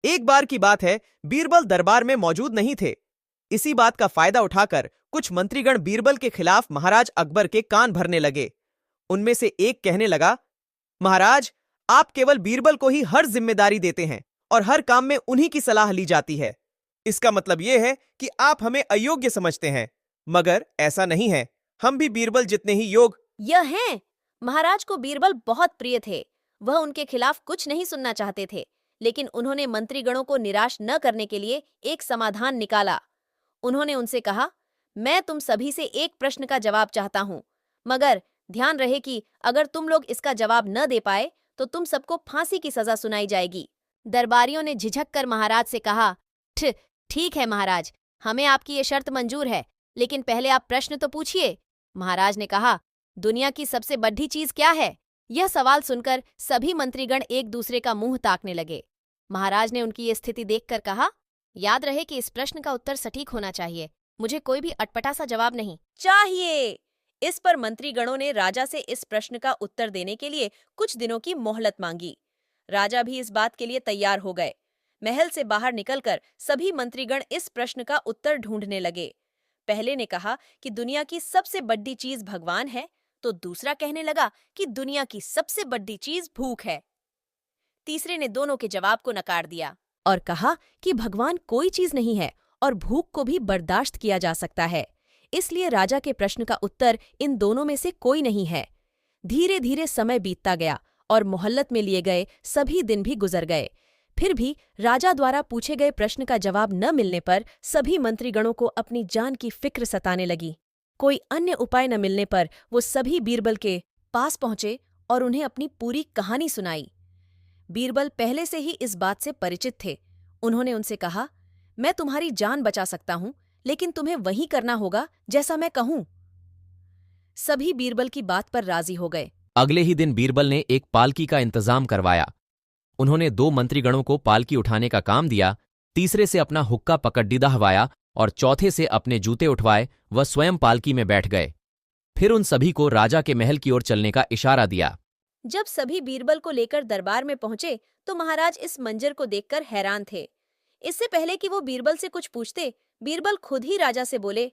एक बार की बात है, बीरबल दरबार में मौजूद नहीं थे। इसी बात का फायदा उठाकर कुछ मंत्रीगण बीरबल के खिलाफ महाराज अकबर के कान भरने लगे। उनमें से एक कहने लगा, महाराज, आप केवल बीरबल को ही हर जिम्मेदारी देते हैं और हर काम में उन्हीं की सलाह ली जाती है। इसका मतलब यह है कि आप हमें अयोग्य समझते हैं, मगर ऐसा नहीं है। हम भी बीरबल जितने ही यह हैं। महाराज को बीरबल बहुत प्रिय थे। वह उनके खिलाफ कुछ नहीं सुनना चाहते थे, लेकिन उन्होंने मंत्रीगणों को निराश न करने के लिए एक समाधान निकाला। उन्होंने उनसे कहा, मैं तुम सभी से एक प्रश्न का जवाब चाहता हूं, मगर ध्यान रहे कि अगर तुम लोग इसका जवाब न दे पाए तो तुम सबको फांसी की सजा सुनाई जाएगी। दरबारियों ने झिझक कर महाराज से कहा, ठीक है महाराज, हमें आपकी ये शर्त मंजूर है, लेकिन पहले आप प्रश्न तो पूछिए। महाराज ने कहा, दुनिया की सबसे बड़ी चीज क्या है? यह सवाल सुनकर सभी मंत्रीगण एक दूसरे का मुंह ताकने लगे। महाराज ने उनकी ये स्थिति देखकर कहा, याद रहे कि इस प्रश्न का उत्तर सटीक होना चाहिए। मुझे कोई भी अटपटा सा जवाब नहीं चाहिए। इस पर मंत्रीगणों ने राजा से इस प्रश्न का उत्तर देने के लिए कुछ दिनों की मोहलत मांगी। राजा भी इस बात के लिए तैयार हो गए। महल से बाहर निकलकर सभी मंत्रीगण इस प्रश्न का उत्तर ढूंढने लगे। पहले ने कहा कि दुनिया की सबसे बड़ी चीज भगवान है, तो दूसरा कहने लगा कि दुनिया की सबसे बड़ी चीज भूख है। तीसरे ने दोनों के जवाब को नकार दिया और कहा कि भगवान कोई चीज नहीं है और भूख को भी बर्दाश्त किया जा सकता है। इसलिए राजा के प्रश्न का उत्तर इन दोनों में से कोई नहीं है। धीरे धीरे समय बीतता गया और मोहल्लत में लिए गए सभी दिन भी गुजर गए। फिर भी राजा द्वारा पूछे गए प्रश्न का जवाब न मिलने पर सभी मंत्रीगणों को अपनी जान की फिक्र सताने लगी। कोई अन्य उपाय न मिलने पर वो सभी बीरबल के पास पहुंचे और उन्हें अपनी पूरी कहानी सुनाई। बीरबल पहले से ही इस बात से परिचित थे। उन्होंने उनसे कहा, मैं तुम्हारी जान बचा सकता हूं, लेकिन तुम्हें वही करना होगा जैसा मैं कहूं। सभी बीरबल की बात पर राजी हो गए। अगले ही दिन बीरबल ने एक पालकी का इंतजाम करवाया। उन्होंने 2 मंत्रीगणों को पालकी उठाने का काम दिया, तीसरे से अपना हुक्का पकड़ीदा हवाया और चौथे से अपने जूते उठवाए वह स्वयं पालकी में बैठ गए। फिर उन सभी को राजा के महल की ओर चलने का इशारा दिया। जब सभी बीरबल को लेकर दरबार में पहुंचे तो महाराज इस मंजर को देखकर हैरान थे। इससे पहले कि वो बीरबल से कुछ पूछते, बीरबल खुद ही राजा से बोले,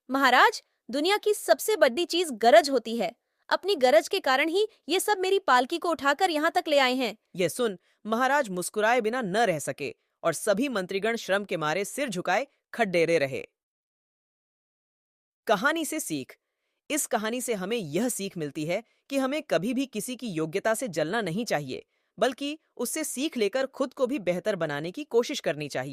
महाराज, दुनिया की सबसे बड़ी चीज गरज होती है। अपनी गरज के कारण ही ये सब मेरी पालकी को उठाकर यहाँ तक ले आए हैं। यह सुन महाराज मुस्कुराए बिना न रह सके और सभी मंत्रीगण श्रम के मारे सिर झुकाए खड़ेरे रहे। कहानी से सीख। इस कहानी से हमें यह सीख मिलती है कि हमें कभी भी किसी की योग्यता से जलना नहीं चाहिए, बल्कि उससे सीख लेकर खुद को भी बेहतर बनाने की कोशिश करनी चाहिए।